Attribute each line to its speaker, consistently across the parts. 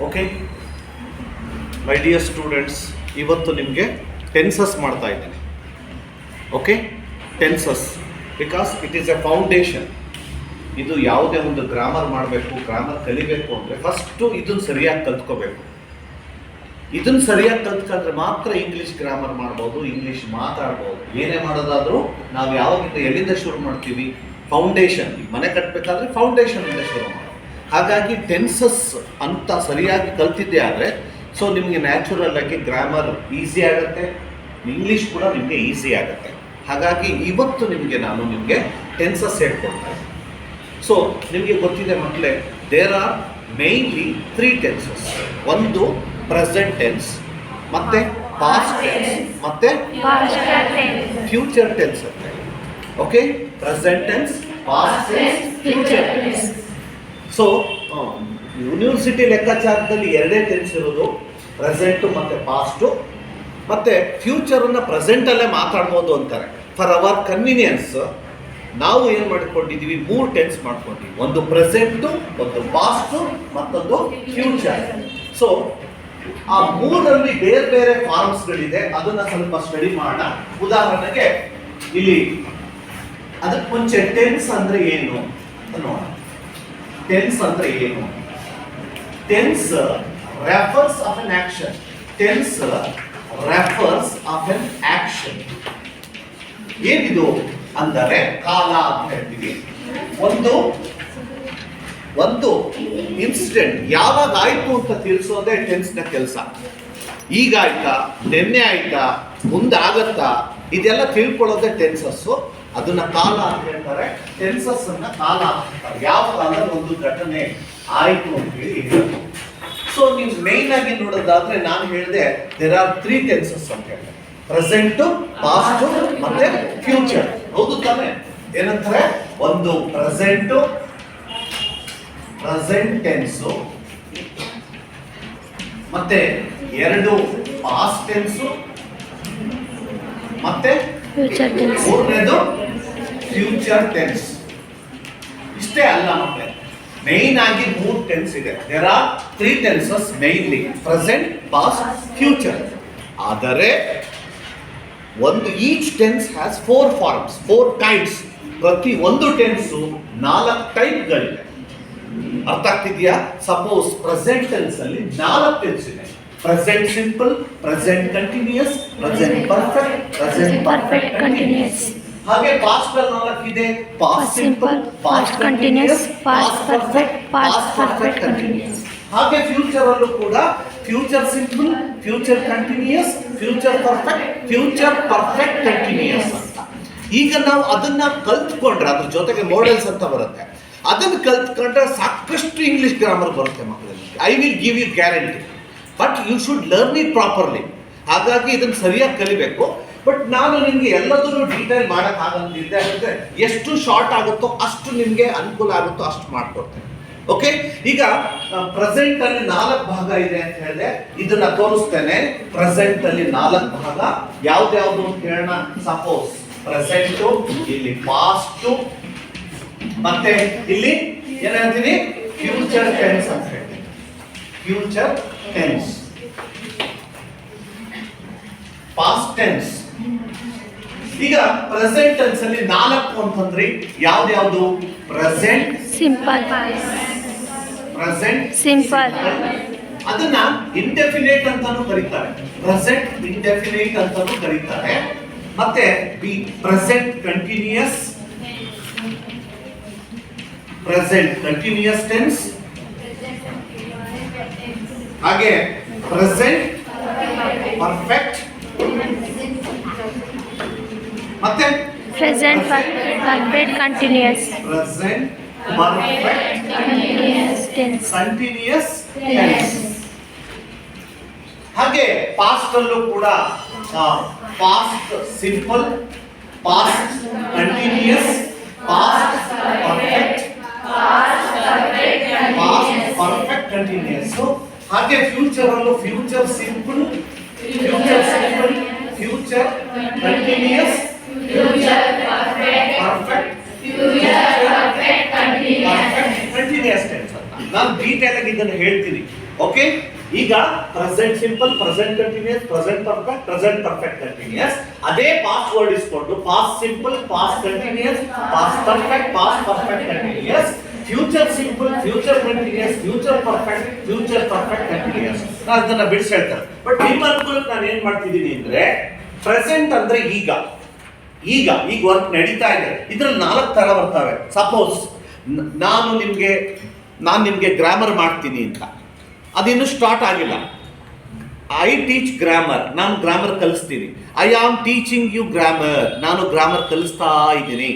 Speaker 1: Okay my dear students, ಇವತ್ತು ನಿಮಗೆ tenses ಮಾಡ್ತಾ ಇದ್ದೀನಿ. Okay, tenses because it is A foundation. ಇದು ಯಾವುದೇ ಒಂದು ಗ್ರಾಮರ್ ಮಾಡಬೇಕು, ಗ್ರಾಮರ್ ಕಲಿಬೇಕು ಅಂದರೆ ಫಸ್ಟು ಇದನ್ನು ಸರಿಯಾಗಿ ಕಲ್ತ್ಕೋಬೇಕು. ಇದನ್ನು ಸರಿಯಾಗಿ ಕಲ್ತ್ಕೊಂಡ್ರೆ ಮಾತ್ರ ಇಂಗ್ಲೀಷ್ ಗ್ರಾಮರ್ ಮಾಡ್ಬೋದು, ಇಂಗ್ಲೀಷ್ ಮಾತಾಡ್ಬೋದು. ಏನೇ ಮಾಡೋದಾದರೂ ನಾವು ಯಾವಾಗಿಂದ ಎಲ್ಲಿಂದ ಶುರು ಮಾಡ್ತೀವಿ? ಫೌಂಡೇಶನ್. ಮನೆ ಕಟ್ಟಬೇಕಾದ್ರೆ ಫೌಂಡೇಶನಿಂದ ಶುರು ಮಾಡೋದು. ಹಾಗಾಗಿ ಟೆನ್ಸಸ್ ಅಂತ ಸರಿಯಾಗಿ ಕಲ್ತಿದ್ದೆ ಆದರೆ ಸೊ ನಿಮಗೆ ನ್ಯಾಚುರಲ್ ಆಗಿ ಗ್ರಾಮರ್ ಈಸಿ ಆಗುತ್ತೆ, ಇಂಗ್ಲೀಷ್ ಕೂಡ ನಿಮಗೆ ಈಸಿ ಆಗುತ್ತೆ. ಹಾಗಾಗಿ ಇವತ್ತು ನಾನು ನಿಮಗೆ ಟೆನ್ಸಸ್ ಹೇಳ್ಕೊಡ್ತಾ ಇದ್ದೀನಿ. ಸೊ ನಿಮಗೆ ಗೊತ್ತಿದೆ ಮಕ್ಕಳೇ, ದೇರ್ ಆರ್ ಮೇನ್ಲಿ 3 ಟೆನ್ಸಸ್. ಒಂದು ಪ್ರೆಸೆಂಟ್ ಟೆನ್ಸ್, ಮತ್ತೆ ಪಾಸ್ಟ್ ಟೆನ್ಸ್, ಮತ್ತೆ ಫ್ಯೂಚರ್ ಟೆನ್ಸ್ ಅಂತ. Okay, present tense, past tense, future tense. So university ಲೆಕ್ಕಾಚಾರದಲ್ಲಿ 2 ಟೆನ್ಸ್ ಇರೋದು, ಪ್ರೆಸೆಂಟು ಮತ್ತು ಪಾಸ್ಟು. ಮತ್ತು ಫ್ಯೂಚರನ್ನು ಪ್ರೆಸೆಂಟಲ್ಲೇ ಮಾತಾಡ್ಬೋದು ಅಂತಾರೆ. ಫಾರ್ ಅವರ್ ಕನ್ವೀನಿಯನ್ಸ್ ನಾವು ಏನು ಮಾಡ್ಕೊಂಡಿದ್ದೀವಿ, 3 ಟೆನ್ಸ್ ಮಾಡ್ಕೊಂಡಿದ್ದೀವಿ. ಒಂದು ಪ್ರೆಸೆಂಟು, ಒಂದು ಪಾಸ್ಟು, ಮತ್ತೊಂದು ಫ್ಯೂಚರ್. ಸೊ ಆ 3ರಲ್ಲಿ ಬೇರೆ ಬೇರೆ ಫಾರ್ಮ್ಸ್ಗಳಿದೆ. ಅದನ್ನು ಸ್ವಲ್ಪ ಸ್ಟಡಿ ಮಾಡೋಣ. ಉದಾಹರಣೆಗೆ ಇಲ್ಲಿ ಅದಕ್ಕೆ ಮುಂಚೆ ಟೆನ್ಸ್ ಅಂದರೆ ಏನು ಅಂತ ನೋಡೋಣ. ಟೆನ್ಸ್ ಅಂದರೆ ಏನು? Tense refers of N action. Tense refers of N action. ಏನಿದು ಅಂದರೆ ಕಾಲ ಅಂತ ಹೇಳ್ತೀವಿ. ಒಂದು ಇನ್ಸಿಡೆಂಟ್ ಯಾವಾಗ ಆಯ್ತು ಅಂತ ತಿಳಿಸೋದೇ ಟೆನ್ಸ್ನ ಕೆಲಸ. ಈಗ ಆಯ್ತಾ, ನಿನ್ನೆ ಆಯ್ತಾ, ಮುಂದಾಗತ್ತಾ, ಇದೆಲ್ಲ ತಿಳ್ಕೊಳ್ಳೋದೇ ಟೆನ್ಸಸ್ಸು. ಅದನ್ನ ಕಾಲ ಅಂತ ಹೇಳ್ತಾರೆ. ಟೆನ್ಸಸ್ ಅನ್ನ ಕಾಲ ಅಂತ ಹೇಳ್ತಾರೆ. ಯಾವ ಕಾಲದಲ್ಲಿ ಒಂದು ಘಟನೆ ಆಯ್ತು ಅಂತ ಹೇಳಿ. ಸೊ ನೀವು ಮೇನ್ ಆಗಿ ನೋಡೋದಾದ್ರೆ ನಾನು ಹೇಳಿದೆ ದೇರ್ ಆರ್ 3 ಟೆನ್ಸಸ್ ಅಂತ ಹೇಳ್ತಾರೆ. ಪ್ರೆಸೆಂಟು, ಪಾಸ್ಟ್ ಮತ್ತೆ ಫ್ಯೂಚರ್. ಹೌದು ತಾನೆ? ಏನಂತಾರೆ? ಒಂದು ಪ್ರೆಸೆಂಟು, ಪ್ರೆಸೆಂಟ್ ಟೆನ್ಸು, ಮತ್ತೆ 2 ಪಾಸ್ಟ್ ಟೆನ್ಸು, ಮತ್ತೆ ಮೂರನೇದು ಫ್ಯೂಚರ್ ಟೆನ್ಸ್. ಇಷ್ಟೇ ಅಲ್ಲ ಮಕ್ಕಳೇ, ಮೇನ್ ಆಗಿ 3 ಟೆನ್ಸ್ ಇದೆ. There are 3 tenses mainly, present, past, future. ಆದರೆ each tense has 4 forms, 4 types. ಪ್ರತಿ ಒಂದು ಟೆನ್ಸು 4 ಟೈಪ್ಗಳಿವೆ. ಅರ್ಥ ಆಗ್ತಿದೆಯಾ? ಸಪೋಸ್ ಪ್ರೆಸೆಂಟ್ ಟೆನ್ಸ್ ಅಲ್ಲಿ 4 ಟೆನ್ಸ್ ಇದೆ. Present simple, present continuous, present perfect, present perfect continuous. ಹಾಗೆ ಪಾಸ್ಟ್ ಅಲ್ಲಿ 4 ಇದೆ. Past simple, past continuous, past perfect, past perfect continuous. ಹಾಗೆ ಫ್ಯೂಚರ್ ಅಲ್ಲೂ ಕೂಡ future simple, future continuous, future perfect, future perfect continuous ಅಂತ. ಈಗ ನಾವು ಅದನ್ನ ಕಲ್ತ್ಕೊಂಡ್ರೆ ಅದ್ರ ಜೊತೆಗೆ ಮಾಡೆಲ್ಸ್ ಅಂತ ಬರುತ್ತೆ. ಅದನ್ನು ಕಲ್ತ್ಕೊಂಡ್ರೆ ಸಾಕಷ್ಟು ಇಂಗ್ಲಿಷ್ ಗ್ರಾಮರ್ ಬರುತ್ತೆ ಮಕ್ಕಳಲ್ಲಿ. I will give you guarantee. But you should learn it properly. ಹಾಗಾಗಿ ಇದನ್ನು ಸರಿಯಾಗಿ ಕಲಿಬೇಕು. ಬಟ್ ನಾನು ನಿಮಗೆ ಎಲ್ಲದನ್ನು ಡೀಟೇಲ್ ಮಾಡೋಕ್ಕಾಗಂತಿದ್ದೆ. ಅಂದರೆ ಎಷ್ಟು ಶಾರ್ಟ್ ಆಗುತ್ತೋ ಅಷ್ಟು ನಿಮಗೆ ಅನುಕೂಲ ಆಗುತ್ತೋ ಅಷ್ಟು ಮಾಡಿಕೊಡ್ತೇನೆ. ಓಕೆ, ಈಗ ಪ್ರೆಸೆಂಟ್ ಅಲ್ಲಿ 4 ಭಾಗ ಇದೆ ಅಂತ ಹೇಳಿದೆ. ಇದನ್ನ ತೋರಿಸ್ತೇನೆ. ಪ್ರೆಸೆಂಟ್ ಅಲ್ಲಿ 4 ಭಾಗ ಯಾವ್ದು ಅಂತ ಹೇಳೋಣ. ಸಪೋಸ್ ಪ್ರೆಸೆಂಟು, ಇಲ್ಲಿ ಪಾಸ್ಟು, ಮತ್ತೆ ಇಲ್ಲಿ ಏನ್ ಹೇಳ್ತೀನಿ, ಫ್ಯೂಚರ್ ಟೆನ್ಸ್ ಅಂತ ಹೇಳ್ತೀನಿ. Future tense, past tense. ಈಗ ಪ್ರೆಸೆಂಟ್ ಟೆನ್ಸ್ ಅಲ್ಲಿ 4 ಅಂತಂದ್ರೆ ಯಾವ್ದು? Present simple, present simple. ಅದನ್ನ ಇಂಡೆಫಿನೇಟ್ ಅಂತಾನೂ ಕರೀತಾರೆ. ಪ್ರೆಸೆಂಟ್ ಇಂಡೆಫಿನೇಟ್ ಅಂತಾನೂ ಕರೀತಾರೆ. ಮತ್ತೆ present continuous, present continuous tense. ಹಾಗೆ ಪ್ರೆಸೆಂಟ್ ಪರ್ಫೆಕ್ಟ್, ಮತ್ತೆ
Speaker 2: present perfect continuous,
Speaker 1: present perfect
Speaker 2: continuous tense,
Speaker 1: continuous tense. ಹಾಗೆ ಪಾಸ್ಟ್ ಅಲ್ಲೂ ಕೂಡ past simple, past continuous, past perfect, past perfect continuous. ಹಾಗೆ ಫ್ಯೂಚರ್ ಅಲ್ಲೂ future simple, future simple, future continuous, future perfect, future continuous tense ಅಂತ. ನಾನು detail ಆಗಿ ಇದನ್ನು ಹೇಳ್ತೀನಿ. ಓಕೆ, ಈಗ present simple, present continuous, present perfect, present perfect continuous. ಅದೇ past word ಇಸ್ಕೊಂಡು past simple, past continuous, past perfect, past perfect continuous, future simple, future continuous, future perfect, future perfect continuous. ನಾನು ಅದನ್ನ ಬಿಡಿಸಿ ಹೇಳ್ತಾರೆ. ಬಟ್ ನಿಮ್ಮ ಅನುಕೂಲಕ್ಕೆ ನಾನು ಏನ್ ಮಾಡ್ತಿದ್ದೀನಿ ಅಂದ್ರೆ, ಪ್ರೆಸೆಂಟ್ ಅಂದ್ರೆ ಈಗ ವರ್ಕ್ ನಡೀತಾ ಇದೆ. ಇದ್ರಲ್ಲಿ 4 ತರ ಬರ್ತವೆ. ಸಪೋಸ್ ನಾನು ನಿಮ್ಗೆ ಗ್ರಾಮರ್ ಮಾಡ್ತೀನಿ ಅಂತ, ಅದಿನ್ನು ಸ್ಟಾರ್ಟ್ ಆಗಿಲ್ಲ. ಐ ಟೀಚ್ ಗ್ರಾಮರ್, ನಾನು ಗ್ರಾಮರ್ ಕಲಿಸ್ತೀನಿ. I am teaching you grammar, ನಾನು ಗ್ರಾಮರ್ ಕಲಿಸ್ತಾ ಇದ್ದೀನಿ.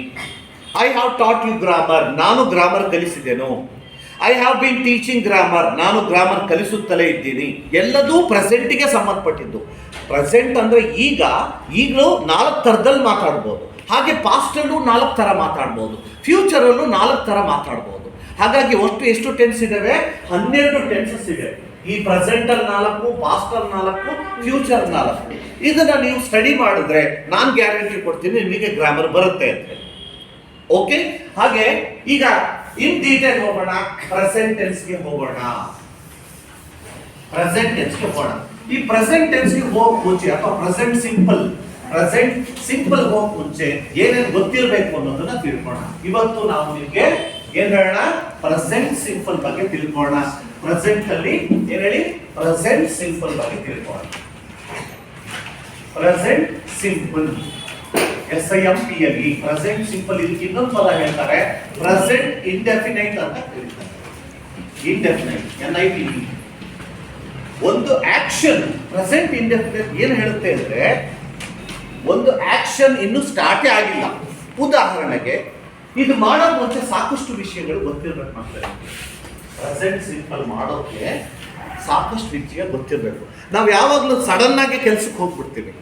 Speaker 1: I have taught you grammar, ನಾನು ಗ್ರಾಮರ್ ಕಲಿಸಿದೆನು. I have been teaching grammar, ನಾನು ಗ್ರಾಮರ್ ಕಲಿಸುತ್ತಲೇ ಇದ್ದೀನಿ. ಎಲ್ಲದೂ ಪ್ರೆಸೆಂಟ್ಗೆ ಸಂಬಂಧಪಟ್ಟಿದ್ದು. ಪ್ರೆಸೆಂಟ್ ಅಂದ್ರೆ ಈಗಲೂ 4 ಥರದಲ್ಲಿ ಮಾತಾಡ್ಬೋದು. ಹಾಗೆ ಪಾಸ್ಟಲ್ಲೂ 4 ಥರ ಮಾತಾಡ್ಬೋದು, ಫ್ಯೂಚರಲ್ಲೂ 4 ಥರ ಮಾತಾಡ್ಬೋದು. ಹಾಗಾಗಿ ಎಷ್ಟು ಟೆನ್ಸ್ ಇದಾವೆ? 12 ಟೆನ್ಸಸ್ ಇದೆ. ಈ ಪ್ರೆಸೆಂಟ್ ಅಲ್ಲಿ 4, ಪಾಸ್ಟ್ ಅಲ್ಲಿ 4, ಫ್ಯೂಚರ್ 4. ಇದನ್ನ ನೀವು ಸ್ಟಡಿ ಮಾಡಿದ್ರೆ ನಾನು ಗ್ಯಾರಂಟಿ ಕೊಡ್ತೀನಿ ನಿಮಗೆ ಗ್ರಾಮರ್ ಬರುತ್ತೆ ಅಂತ. ಓಕೆ, ಹಾಗೆ ಈಗ ಇನ್ ಡೀಟೇಲ್ ಹೋಗೋಣ. ಪ್ರೆಸೆಂಟ್ ಟೆನ್ಸ್ಗೆ ಹೋಗೋಣ. ಈ ಪ್ರೆಸೆಂಟ್ ಟೆನ್ಸ್ಗೆ ಹೋಗಕ್ ಮುಂಚೆ ಅಥವಾ ಪ್ರೆಸೆಂಟ್ ಸಿಂಪಲ್ ಹೋಗಕ್ ಮುಂಚೆ ಏನೇನು ಗೊತ್ತಿರಬೇಕು ಅನ್ನೋದನ್ನ ತಿಳ್ಕೋಣ. ಇವತ್ತು ನಾವು ನಿಮ್ಗೆ ಏನ್ ಹೇಳೋಣ? ಪ್ರೆಸೆಂಟ್ ಸಿಂಪಲ್ ಬಗ್ಗೆ ತಿಳ್ಕೋಣ. ಪ್ರೆಸೆಂಟ್ ಅಲ್ಲಿ ಏನ್ ಹೇಳಿ? ಪ್ರೆಸೆಂಟ್ ಸಿಂಪಲ್ ಬಗ್ಗೆ ತಿಳ್ಕೋಣ. Present simple, SIMPLE, present simple. ಇದಕ್ಕೆ ಇನ್ನೊಂದು ಪದ ಹೇಳ್ತಾರೆ, ಪ್ರೆಸೆಂಟ್ ಇಂಡೆಫಿನೈಟ್ ಅಂತ ಕರೀತಾರೆ. Indefinite, NITE. ಒಂದು ಆಕ್ಷನ್ ಪ್ರೆಸೆಂಟ್ ಇಂಡೆಫಿನೈಟ್ ಏನ್ ಹೇಳುತ್ತೆ ಅಂದ್ರೆ, ಒಂದು ಆಕ್ಷನ್ ಇನ್ನು ಸ್ಟಾರ್ಟೇ ಆಗಿಲ್ಲ. ಉದಾಹರಣೆಗೆ, ಇದು ಮಾಡೋದು ಮುಂಚೆ ಸಾಕಷ್ಟು ವಿಷಯಗಳು ಗೊತ್ತಿರ್ಬೇಕು ಮಕ್ಕಳಿಗೆ. ಪ್ರೆಸೆಂಟ್ ಸಿಂಪಲ್ ಮಾಡೋಕೆ ಸಾಕಷ್ಟು ವಿಷಯ ಗೊತ್ತಿರಬೇಕು. ನಾವು ಯಾವಾಗಲೂ ಸಡನ್ ಆಗಿ ಕೆಲಸಕ್ಕೆ ಹೋಗ್ಬಿಡ್ತೀವಿ,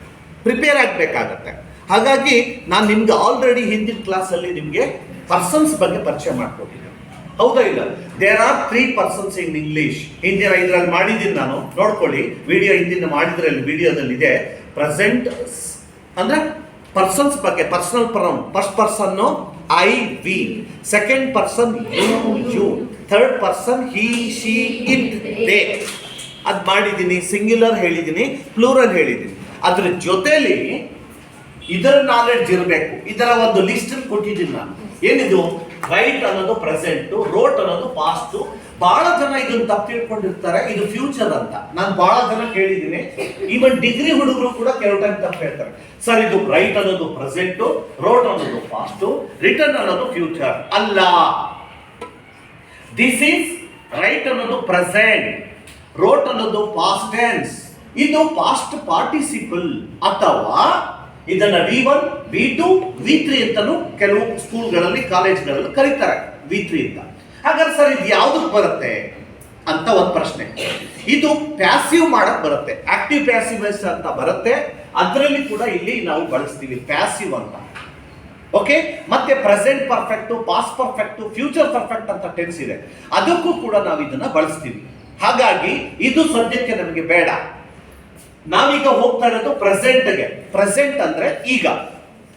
Speaker 1: ಪ್ರಿಪೇರ್ ಆಗಬೇಕಾಗತ್ತೆ. ಹಾಗಾಗಿ ನಾನು ನಿಮ್ಗೆ ಆಲ್ರೆಡಿ ಹಿಂದಿನ ಕ್ಲಾಸಲ್ಲಿ ನಿಮಗೆ ಪರ್ಸನ್ಸ್ ಬಗ್ಗೆ ಪರಿಚಯ ಮಾಡ್ಕೊಟ್ಟಿದ್ದೆ, ಹೌದಾ ಇಲ್ಲ? There are 3 persons in English. ಹಿಂದಿನ ಇದರಲ್ಲಿ ಮಾಡಿದ್ದೀನಿ ನಾನು, ನೋಡ್ಕೊಳ್ಳಿ. ಹಿಂದಿನ ಮಾಡಿದ್ರಲ್ಲಿ ವಿಡಿಯೋದಲ್ಲಿ ಇದೆ. ಪ್ರೆಸೆಂಟ್ ಅಂದ್ರೆ ಪರ್ಸನ್ಸ್ ಬಗ್ಗೆ, personal pronoun. First person I, we, second person you, third person he, she, it, they. ಅದು ಮಾಡಿದ್ದೀನಿ. ಸಿಂಗ್ಯುಲರ್ ಹೇಳಿದ್ದೀನಿ, ಪ್ಲೂರಲ್ ಹೇಳಿದ್ದೀನಿ. ಅದ್ರ ಜೊತೆಲಿ ಇದರ ನಾಲೆಡ್ಜ್ ಇರಬೇಕು. ಇದರ ಒಂದು ಲಿಸ್ಟ್ ಕೊಟ್ಟಿದ್ದೀನಿ ನಾನು. ಏನಿದು? ರೈಟ್ ಅನ್ನೋದು ಪ್ರೆಸೆಂಟ್, ರೋಟ್ ಅನ್ನೋದು ಪಾಸ್ಟ್. ಬಹಳ ಜನ ಇದನ್ನು ತಪ್ಪು ತಿಳ್ಕೊಂಡಿರ್ತಾರೆ, ಇದು ಫ್ಯೂಚರ್ ಅಂತ. ನಾನು ಬಹಳ ಜನ ಕೇಳಿದ್ದೀನಿ, ಈವನ್ ಡಿಗ್ರಿ ಹುಡುಗರು ಕೂಡ ಕೆಲವು ಟೈಮ್ ತಪ್ಪು ಹೇಳ್ತಾರೆ. ಸರ್, ಇದು ರೈಟ್ ಅನ್ನೋದು ಪ್ರೆಸೆಂಟ್, ರೋಟ್ ಅನ್ನೋದು ಪಾಸ್ಟ್, ರಿಟರ್ನ್ ಅನ್ನೋದು ಫ್ಯೂಚರ್. ಅಲ್ಲ, ದಿಸ್ ಈಸ್ ರೈಟ್ ಅನ್ನೋದು ಪ್ರೆಸೆಂಟ್, ರೋಟ್ ಅನ್ನೋದು ಪಾಸ್ಟ್ ಟೆನ್ಸ್. ಇದು ಪಾಸ್ಟ್ ಪಾರ್ಟಿಸಿಪಲ್. ಅಥವಾ ಇದನ್ನ V1, V2, V3 ಅಂತಾನು ಕೆಲವು ಸ್ಕೂಲ್ಗಳಲ್ಲಿ, ಕಾಲೇಜ್ಗಳಲ್ಲಿ ಕರೀತಾರೆ, V3 ಅಂತ. ಹಾಗಾದ್ರೆ ಸರ್, ಇದು ಯಾವ್ದಕ್ಕೆ ಬರುತ್ತೆ ಅಂತ ಒಂದು ಪ್ರಶ್ನೆ. ಇದು ಪ್ಯಾಸಿವ್ ಮಾಡಕ್ ಬರುತ್ತೆ, ಆಕ್ಟಿವ್ ಪ್ಯಾಸಿವ್ ಅಂತ ಬರುತ್ತೆ. ಅದರಲ್ಲಿ ಕೂಡ ಇಲ್ಲಿ ನಾವು ಬಳಸ್ತೀವಿ ಪ್ಯಾಸಿವ್ ಅಂತ. ಓಕೆ, ಮತ್ತೆ present perfect, past perfect, future perfect ಅಂತ ಟೆನ್ಸ್ ಇದೆ, ಅದಕ್ಕೂ ಕೂಡ ನಾವು ಇದನ್ನ ಬಳಸ್ತೀವಿ. ಹಾಗಾಗಿ ಇದು ಸದ್ಯಕ್ಕೆ ನಮಗೆ ಬೇಡ. ನಾವೀಗ ಹೋಗ್ತಾ ಇರೋದು ಪ್ರೆಸೆಂಟ್ಗೆ. ಪ್ರೆಸೆಂಟ್ ಅಂದ್ರೆ ಈಗ,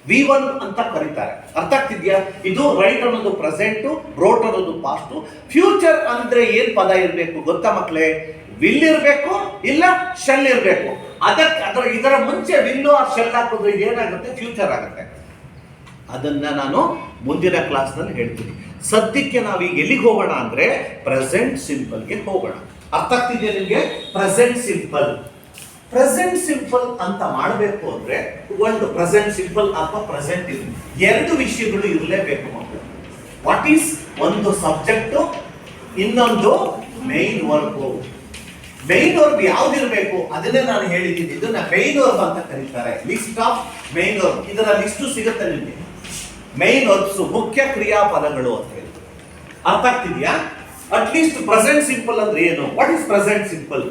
Speaker 1: V1 ಅಂತ ಕರೀತಾರೆ. ಅರ್ಥ ಆಗ್ತಿದ್ಯಾ? ಇದು ರೈಟ್ ಅನ್ನೋದು ಪ್ರೆಸೆಂಟ್, ರೋಟ್ ಅನ್ನೋದು ಪಾಸ್ಟ್. ಫ್ಯೂಚರ್ ಅಂದ್ರೆ ಏನ್ ಪದ ಇರಬೇಕು ಗೊತ್ತಾ ಮಕ್ಕಳೇ? ವಿಲ್ ಇರಬೇಕು, ಇಲ್ಲ ಶೆಲ್ ಇರಬೇಕು. ಇದರ ಮುಂಚೆ ವಿಲ್ಲು ಆ ಶೆಲ್ ಹಾಕೋದು ಏನಾಗುತ್ತೆ? ಫ್ಯೂಚರ್ ಆಗುತ್ತೆ. ಅದನ್ನ ನಾನು ಮುಂದಿನ ಕ್ಲಾಸ್ನಲ್ಲಿ ಹೇಳ್ತೀನಿ. ಸದ್ಯಕ್ಕೆ ನಾವೀಗ ಎಲ್ಲಿಗೆ ಹೋಗೋಣ ಅಂದ್ರೆ ಪ್ರೆಸೆಂಟ್ ಸಿಂಪಲ್ಗೆ ಹೋಗೋಣ. ಅರ್ಥ ಆಗ್ತಿದೆಯಾ ನಿಮಗೆ? ಪ್ರೆಸೆಂಟ್ ಸಿಂಪಲ್ ಅಂತ ಮಾಡಬೇಕು ಅಂದ್ರೆ ಒಂದು ಪ್ರೆಸೆಂಟ್ ಸಿಂಪಲ್ ಅಥವಾ ಪ್ರೆಸೆಂಟ್ ಇದೆ, 2 ವಿಷಯಗಳು ಇರಲೇಬೇಕು ಮಕ್ಕಳು. What is? ಒಂದು ಸಬ್ಜೆಕ್ಟ್, ಇನ್ನೊಂದು ಮೇನ್ ವರ್ಬ್. ಮೇನ್ ವರ್ಬ್ ಯಾವ್ದಿರಬೇಕು ಅದನ್ನೇ ನಾನು ಹೇಳಿದ್ದೀನಿ. ಇದನ್ನ ಮೇನ್ ವರ್ಬ್ ಅಂತ ಕರೀತಾರೆ. ಲಿಸ್ಟ್ ಆಫ್ ಮೇನ್ ವರ್ಬ್, ಇದರ ಲಿಸ್ಟ್ ಸಿಗುತ್ತೆ ನಿಮಗೆ. ಮೇನ್ ವರ್ಬ್ಸ್, ಮುಖ್ಯ ಕ್ರಿಯಾಪದಗಳು ಅಂತ ಹೇಳಿ. ಅರ್ಥ ಆಗ್ತಿದ್ಯಾ? ಅಟ್ಲೀಸ್ಟ್ ಪ್ರೆಸೆಂಟ್ ಸಿಂಪಲ್ ಅಂದ್ರೆ ಏನು? What is present simple?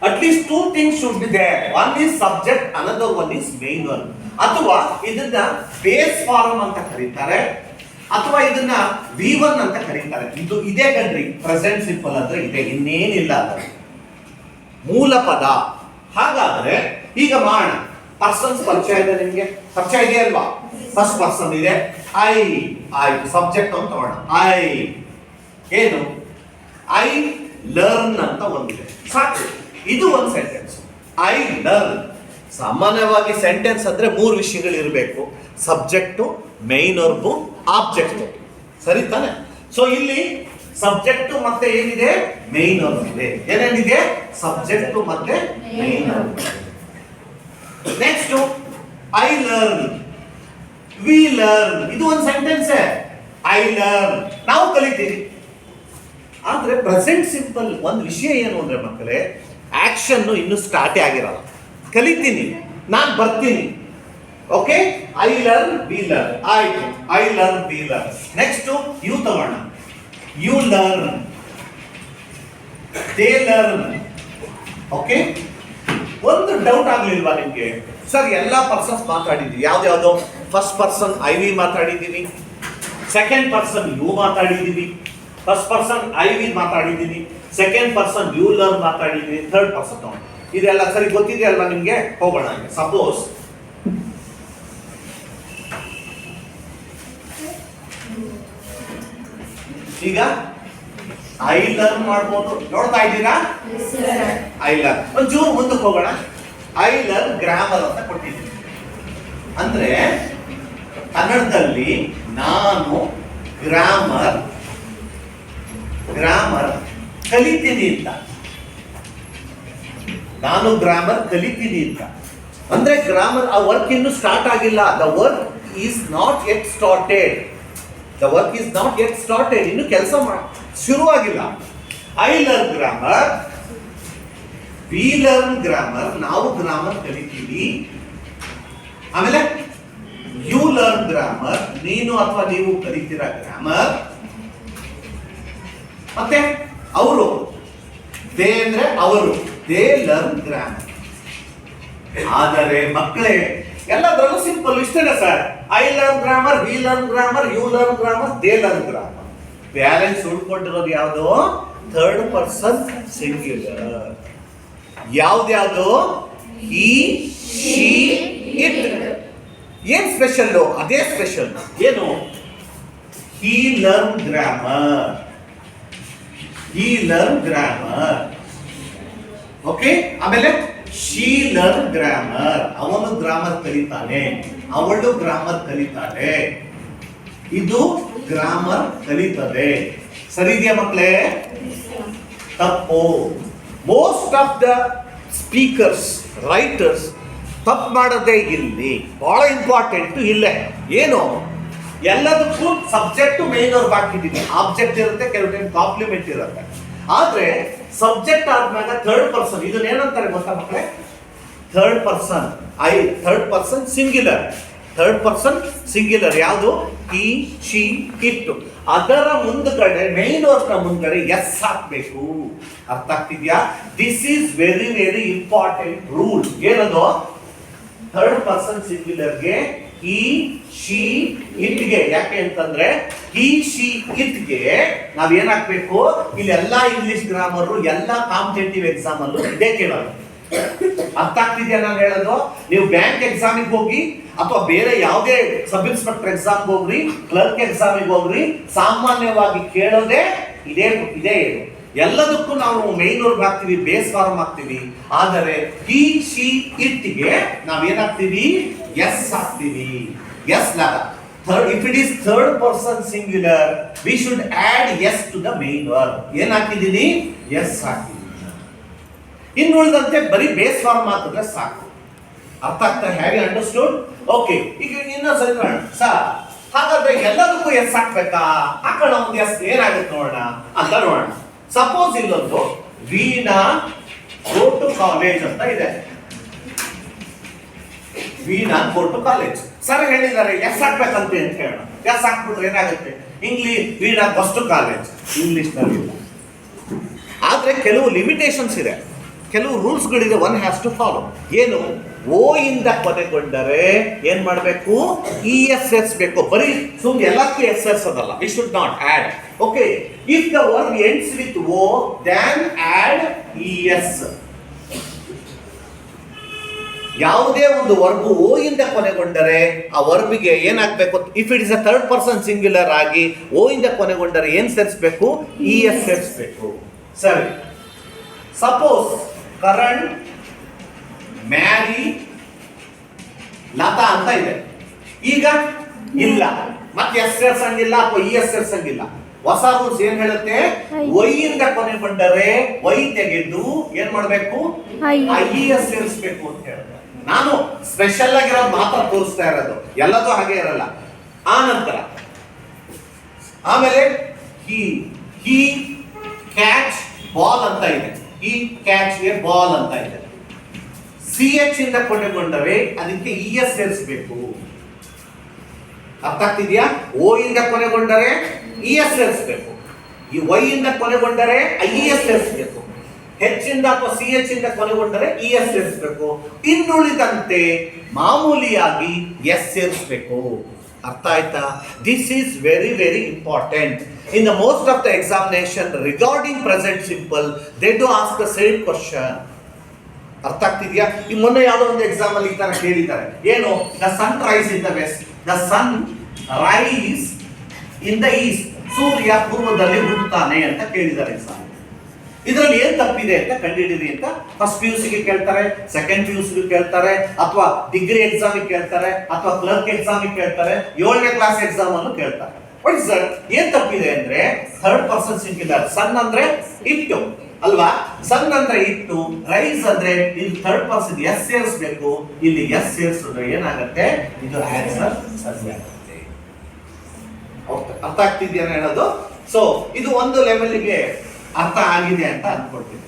Speaker 1: At least 2 things should be there. One is subject, another one is main verb. ಅಥವಾ ಇದನ್ನ ಬೇಸ್ ಫಾರ್ಮ್ ಅಂತ ಕರೀತಾರೆ, ಅಥವಾ ಇದನ್ನ V1 ಅಂತ ಕರೀತಾರೆ. ಇದು ಇದೇ ಕಣ್ರಿ ಪ್ರೆಸೆಂಟ್ ಸಿಂಪಲ್ ಅಂದ್ರೆ ಇದೆ, ಇನ್ನೇನಿಲ್ಲ ಅದರ ಮೂಲ ಪದ. ಹಾಗಾದ್ರೆ ಈಗ ಮಾಡೋಣ. ಪರ್ಸನ್ಸ್ ಪರಿಚಯ ಇದೆ ನಿಮ್ಗೆ, ಪರಿಚಯ ಇದೆ ಅಲ್ವಾ? ಫಸ್ಟ್ ಪರ್ಸನ್ ಇದೆ, I ಸಬ್ಜೆಕ್ಟ್ ಅಂತ ತಗೋಣ. I ಏನು? I ಲರ್ನ್ ಅಂತ ಒಂದಿದೆ, ಸಾಕು. ಇದು ಒಂದು ಸೆಂಟೆನ್ಸ್. I learn. ಸಾಮಾನ್ಯವಾಗಿ ಸೆಂಟೆನ್ಸ್ ಅಂದ್ರೆ 3 ವಿಷಯಗಳು ಇರಬೇಕು: ಸಬ್ಜೆಕ್ಟು, ಮೈನ್ ವರ್ಬು, ಆಬ್ಜೆಕ್ಟ್. ಸರಿ ತಾನೆ? ಸೊ ಇಲ್ಲಿ ಸಬ್ಜೆಕ್ಟ್ ಮತ್ತೆ ಏನಿದೆ, ಮೈನ್ ವರ್ಬ್ ಇದೆ. ಏನೇನಿದೆ? ಸಬ್ಜೆಕ್ಟ್ ಮತ್ತೆ main verb. Next I learn, we learn. ಇದು ಒಂದು ಸೆಂಟೆನ್ಸ್. ಐ ಲರ್ನ್, ನಾವು ಕಲಿತೀವಿ. ಆದ್ರೆ ಪ್ರೆಸೆಂಟ್ ಸಿಂಪಲ್ ಒಂದು ವಿಷಯ ಏನು ಅಂದ್ರೆ ಮಕ್ಕಳೇ, ಆಕ್ಷನ್ ಇನ್ನು ಸ್ಟಾರ್ಟೇ ಆಗಿರಲ್ಲ. ಕಲಿತೀನಿ, ನಾನು ಬರ್ತೀನಿ. Okay, I learn, we learn. ಆಯ್ತು, I learn, we learn. Next you ತಗೋಣ. You learn, they learn. ಓಕೆ, ಒಂದು ಡೌಟ್ ಆಗ್ಲಿಲ್ವಾ ನಿಮ್ಗೆ? ಸರ್ ಎಲ್ಲ ಪರ್ಸನ್ಸ್ ಮಾತಾಡಿದ್ವಿ, ಯಾವ್ದ್ಯಾವ್ದು? ಫಸ್ಟ್ ಪರ್ಸನ್ ಐ ವಿ ಮಾತಾಡಿದೀವಿ, ಸೆಕೆಂಡ್ ಪರ್ಸನ್ ಯು ಮಾತಾಡಿದೀವಿ, ಫಸ್ಟ್ ಪರ್ಸನ್ ಐ ವಿ ಮಾತಾಡಿದೀನಿ, ಸೆಕೆಂಡ್ ಪರ್ಸನ್ ಯು ಲರ್ನ್ ಮಾತಾಡಿದೀನಿ, ಥರ್ಡ್ ಪರ್ಸನ್ ನಾವು. ಇದೆಲ್ಲ ಸರಿ ಗೊತ್ತಿದೆಯಲ್ವಾ ನಿಮ್ಗೆ? ಹೋಗೋಣ. ಸಪೋಸ್ ಈಗ ಐ ಲರ್ನ್ ಮಾಡ್ಬೋದು, ನೋಡ್ತಾ ಇದ್ದೀರಾ? I learn. ಒಂಚೂರು ಮುಂದಕ್ಕೆ ಹೋಗೋಣ. ಐ ಲರ್ನ್ ಗ್ರಾಮರ್ ಅಂತ ಕೊಟ್ಟಿದ್ದೀನಿ. ಅಂದ್ರೆ ಕನ್ನಡದಲ್ಲಿ ನಾನು ಗ್ರಾಮರ್ ಕಲಿತೀನಿ ಅಂತ. ನಾನು ಗ್ರಾಮರ್ ಕಲಿತೀನಿ ಅಂತ ಅಂದ್ರೆ ಗ್ರಾಮರ್ ಆ ವರ್ಕ್ ಇನ್ನು ಸ್ಟಾರ್ಟ್ ಆಗಿಲ್ಲ. The work is not yet started. The work is not yet started. ಇನ್ನು ಕೆಲಸ ಶುರುವಾಗಿಲ್ಲ. I learn grammar, we learn grammar, ನಾವು ಗ್ರಾಮರ್ ಕಲಿತೀವಿ. ಆಮೇಲೆ ಯು ಲರ್ನ್ ಗ್ರಾಮರ್, ನೀನು ಅಥವಾ ನೀವು ಕಲಿತೀರಾ ಗ್ರಾಮರ್. ಮತ್ತೆ ಅವರು, ದೇ ಅಂದ್ರೆ ಅವರು, ದೇ ಲರ್ನ್ ಗ್ರಾಮರ್. ಆದರೆ ಮಕ್ಕಳೇ ಎಲ್ಲದರಲ್ಲೂ ಸಿಂಪಲ್ ಇಷ್ಟೇನೆ sir. I learn grammar, we learn grammar, you learn grammar, they learn grammar. Balance ಉಳ್ಕೊಂಡಿರೋದು ಯಾವುದು? Third person singular. ಯಾವ್ದ್ಯಾವುದು? He, she, it. ಏನ್ ಸ್ಪೆಷಲ್? ಅದೇ ಸ್ಪೆಷಲ್. ಏನು? He learn grammar, he learn grammar. Okay, ಆಮೇಲೆ ಶಿ ಲರ್ನ್ ಗ್ರಾಮರ್, ಅವನು grammar ಕಲಿತಾನೆ, ಅವಳು ಗ್ರಾಮರ್ ಕಲಿತಾಳೆ, ಇದು ಗ್ರಾಮರ್ ಕಲಿತದೆ. ಸರಿ ಇದೆಯಾ ಮಕ್ಕಳೇ? ತಪ್ಪು. Most of the speakers, writers ತಪ್ಪು ಮಾಡೋದೇ ಇಲ್ಲಿ. ಬಹಳ ಇಂಪಾರ್ಟೆಂಟ್ ಇಲ್ಲೇ. ಏನು? ಎಲ್ಲದಕ್ಕೂ ಸಬ್ಜೆಕ್ಟ್ ಮೈನ್ ವರ್ಬ್ ಹಾಕಿದ್ದೀನಿ. ಆಬ್ಜೆಕ್ಟ್ ಇರುತ್ತೆ, ಕೆಲವು ಟೈಮ್ ಕಾಂಪ್ಲಿಮೆಂಟ್ ಇರುತ್ತೆ. ಆದ್ರೆ ಸಬ್ಜೆಕ್ಟ್ ಆದ್ಮೇಲೆ ಥರ್ಡ್ ಪರ್ಸನ್, ಇದನ್ನ ಏನಂತಾರೆ ಗೊತ್ತಾ ಮಕ್ಕಳೇ? Third person. Third person singular. Third person singular ಯಾವುದು? ಹಿ, ಶಿ, ಇಟ್. ಅದರ ಮುಂದ್ಗಡೆ ಮೈನ್ ವರ್ಬ್ ನ ಮುಂದ್ಗಡೆ ಎಸ್ ಹಾಕ್ಬೇಕು. ಅರ್ಥ ಆಗ್ತಿದ್ಯಾ? This is very very important rule. ಏನದು? ಥರ್ಡ್ ಪರ್ಸನ್ ಸಿಂಗ್ಯುಲರ್ಗೆ ಹಿ, ಶಿ, ಇಟ್ಗೆ. ಯಾಕೆ ಅಂತಂದ್ರೆ ಹಿ, ಶಿ, ಇಟ್ಗೆ ನಾವ್ ಏನ್ ಹಾಕ್ಬೇಕು? ಇಲ್ಲಿ ಎಲ್ಲಾ ಇಂಗ್ಲಿಷ್ ಗ್ರಾಮರ್, ಎಲ್ಲಾ ಕಾಂಪಿಟೇಟಿವ್ ಎಕ್ಸಾಮ್ ಅಲ್ಲೂ ಇದೇ ಕೇಳೋದು. ಅರ್ಥ ಆಗ್ತಿದ್ಯಾ ನಾನು ಹೇಳೋದು? ನೀವು ಬ್ಯಾಂಕ್ ಎಕ್ಸಾಮಿಗೆ ಹೋಗಿ ಅಥವಾ ಬೇರೆ ಯಾವುದೇ ಸಬ್ ಇನ್ಸ್ಪೆಕ್ಟರ್ ಎಕ್ಸಾಮ್ ಹೋಗ್ರಿ, ಕ್ಲರ್ಕ್ ಎಕ್ಸಾಮಿಗೆ ಹೋಗ್ರಿ, ಸಾಮಾನ್ಯವಾಗಿ ಕೇಳೋದೇ ಇದೇ ಇದೇ. ಎಲ್ಲದಕ್ಕೂ ನಾವು ಮೈನ್ ವರ್ಬ್ ಹಾಕ್ತಿವಿ, ಬೇಸ್ ಫಾರ್ಮ್ ಹಾಕ್ತಿವಿ. ಆದರೆ ಹಿ, ಶಿ, ಇಟ್ಗೆ ನಾವೇನಾಗ್ತೀವಿ? ಎಸ್ ಹಾಕ್ತೀವಿ. ಎಸ್ ಲಾಗ third. If it is third person singular, we should add S to the main verb. ಏನ್ ಹಾಕಿದೀನಿ? ಎಸ್ ಹಾಕಿದೀನಿ. ಇನ್ನು ಉಳಿದಂತೆ ಬರೀ ಬೇಸ್ ಫಾರ್ಮ್ ಹಾಕಿದ್ರೆ ಸಾಕು. ಅರ್ಥ ಆಗ್ತಾ? ಹೇಗೆ ಅಂಡರ್ಸ್ಟೂಡ್? ಓಕೆ, ಈಗ ಇನ್ನೊಂದ್ಸರಿ ನೋಡೋಣ. ಸರ್ ಹಾಗಾದ್ರೆ ಎಲ್ಲದಕ್ಕೂ ಎಸ್ ಹಾಕ್ಬೇಕಾ? ಹಾಕೋಣ ಒಂದು ಎಸ್. ಏನಾಗುತ್ತೆ ನೋಡೋಣ ಅಂತ ನೋಡೋಣ. ಸಪೋಸ್ ಇಲ್ಲೊಂದು ವೀಣಾ ಗೋ ಟು ಕಾಲೇಜ್ ಅಂತ ಇದೆ. Veena go to college. Sir ಹೇಳಿದ್ದಾರೆ ಎಸ್ ಹಾಕ್ಬೇಕಂತೆ ಅಂತ ಹೇಳೋಣ. ಎಸ್ ಹಾಕ್ಬಿಟ್ರೆ ಏನಾಗುತ್ತೆ? English Veena bus to college English ನಲ್ಲಿ. ಆದ್ರೆ ಕೆಲವು ಲಿಮಿಟೇಷನ್ಸ್ ಇದೆ, ಕೆಲವು ರೂಲ್ಸ್ಗಳಿದೆ. One has to follow. ಏನು? ಓ ಇಂದ ಕೊನೆಗೊಂಡರೆ ಏನ್ ಮಾಡಬೇಕು? ಇ ಎಸ್ ಎಸ್ ಬೇಕು. ಬರೀ ಸುಮ್ಮನೆ ಎಲ್ಲಕ್ಕೂ ಎಸ್ ಎಸ್ ಅದಲ್ಲ. We should not add. Okay, if the verb ends with O, then add E S. ಯಾವುದೇ ಒಂದು ವರ್ಬ್ ಓ ಇಂದ ಕೊನೆಗೊಂಡರೆ ಆ ವರ್ಬಿಗೆ ಏನಾಗಬೇಕು? If it is a third person singular ಆಗಿ ಓ ಇಂದ ಕೊನೆಗೊಂಡರೆ ಏನ್ ಸೇರಿಸಬೇಕು? ಇ ಎಸ್ ಸೇರಿಸಬೇಕು. ಸರಿ. ಸಪೋಸ್ ಕರಣ್ ಮ್ಯಾರಿ ಲತಾ ಅಂತ ಇದೆ. ಈಗ ಇಲ್ಲ, ಮತ್ತೆ ಎಸ್ ಸೇರ್ಸಂಗಿಲ್ಲ ಅಥವಾ ಇ ಎಸ್ ಸೇರ್ಸಂಗಿಲ್ಲ. ಹೊಸ ರೂಲ್ಸ್ ಏನ್ ಹೇಳುತ್ತೆ? ವೈಯಿಂದ ಕೊನೆಗೊಂಡರೆ ವೈ ತೆಗೆದು ಏನ್ ಮಾಡ್ಬೇಕು? ಐ ಎಸ್ ಸೇರಿಸ್ಬೇಕು ಅಂತ ಹೇಳುತ್ತೆ. ನಾನು ಸ್ಪೆಷಲ್ ಆಗಿರೋದು ಮಾತ್ರ ತೋರಿಸ್ತಾ ಇರೋದು, ಎಲ್ಲದೂ ಹಾಗೆ ಇರಲ್ಲ. ಆ ನಂತರ ಆಮೇಲೆ ಹಿ ಕ್ಯಾಚ್ ಬಾಲ್ ಅಂತ ಇದೆ. ಹಿ ಕ್ಯಾಚ್ ಎ ಬಾಲ್ ಅಂತ ಇದೆ. ಸಿ ಎಚ್ ಇಂದ ಕೊನೆಗೊಂಡರೆ ಅದಕ್ಕೆ ಇ ಎಸ್ ಸೇರಿಸಬೇಕು. ಅರ್ಥ ಆಗ್ತಿದ್ಯಾ? ಓ ಇಂದ ಕೊನೆಗೊಂಡರೆ ಇ ಎಸ್ ಸೇರಿಸಬೇಕು. ಈ ವೈ ಇಂದ ಕೊನೆಗೊಂಡರೆ ಐ ಎಸ್ ಸೇರಿಸಬೇಕು. ಹೆಚ್ಚಿಂದ ಅಥವಾ ಸಿ ಎಚ್ ಇಂದ ಕೊನೆಗೊಂಡರೆ ಇ ಎಸ್ ಸೇರಿಸಬೇಕು. ಇನ್ನುಳಿದಂತೆ ಮಾಮೂಲಿಯಾಗಿ ಎಸ್ ಸೇರಿಸಬೇಕು. ಅರ್ಥ ಆಯ್ತಾ? This is very very important. In the most of the examination regarding present simple they do ask the same question. ಅರ್ಥ ಆಗ್ತಿದ್ಯಾ? ಈ ಮೊನ್ನೆ ಯಾವುದೋ ಒಂದು ಎಕ್ಸಾಮ್ ಅಲ್ಲಿ ಈ ತರ ಕೇಳಿದ್ದಾರೆ. ಏನು? The sun rise in the west, the sun rise in the east. ಸೂರ್ಯ ಪೂರ್ವದಲ್ಲಿ ಹುಟ್ಟುತ್ತಾನೆ ಅಂತ ಕೇಳಿದ್ದಾರೆ ಎಕ್ಸಾಮ್. ಇದರಲ್ಲಿ ಏನ್ ತಪ್ಪಿದೆ ಅಂತ ಕಂಡುಹಿಡಿಯಿರಿ ಅಂತ ಫಸ್ಟ್ PUC ಗೆ ಕೇಳ್ತಾರೆ, ಸೆಕೆಂಡ್ PUC ಗೆ ಕೇಳ್ತಾರೆ, ಅಥವಾ ಡಿಗ್ರಿ ಎಕ್ಸಾಮ್ ಕೇಳ್ತಾರೆ, ಅಥವಾ ಕ್ಲರ್ಕ್ ಎಕ್ಸಾಮ್ ಕೇಳ್ತಾರೆ, 7ನೇ ಕ್ಲಾಸ್ ಎಕ್ಸಾಮ್ ಅನ್ನು ಕೇಳ್ತಾರೆ. What is that? ಏನ್ ತಪ್ಪಿದೆ ಅಂದ್ರೆ ಥರ್ಡ್ ಪರ್ಸನ್ ಸಿಂಗ್ಯುಲರ್. ಸನ್ ಅಂದ್ರೆ ಇಟ್ಟು ಅಲ್ವಾ? ಸನ್ ಅಂದ್ರೆ ಇಟ್ಟು, ರೈಸ್ ಅಂದ್ರೆ ಇಲ್ಲಿ ಥರ್ಡ್ ಪರ್ಸನ್ ಎಸ್ ಸೇರಿಸಬೇಕು. ಇಲ್ಲಿ ಎಸ್ ಸೇರಿಸಿದ್ರೆ ಏನಾಗುತ್ತೆ? ಇದು ಆನ್ಸರ್ ಸರಿಯಾಗುತ್ತೆ. ಅರ್ಥ ಆಗ್ತಿದ್ಯಾ ಹೇಳೋದು? ಸೊ ಇದು ಒಂದು ಲೆವೆಲ್ಗೆ ಅರ್ಥ ಆಗಿದೆ ಅಂತ ಅನ್ಕೊಳ್ತೀನಿ.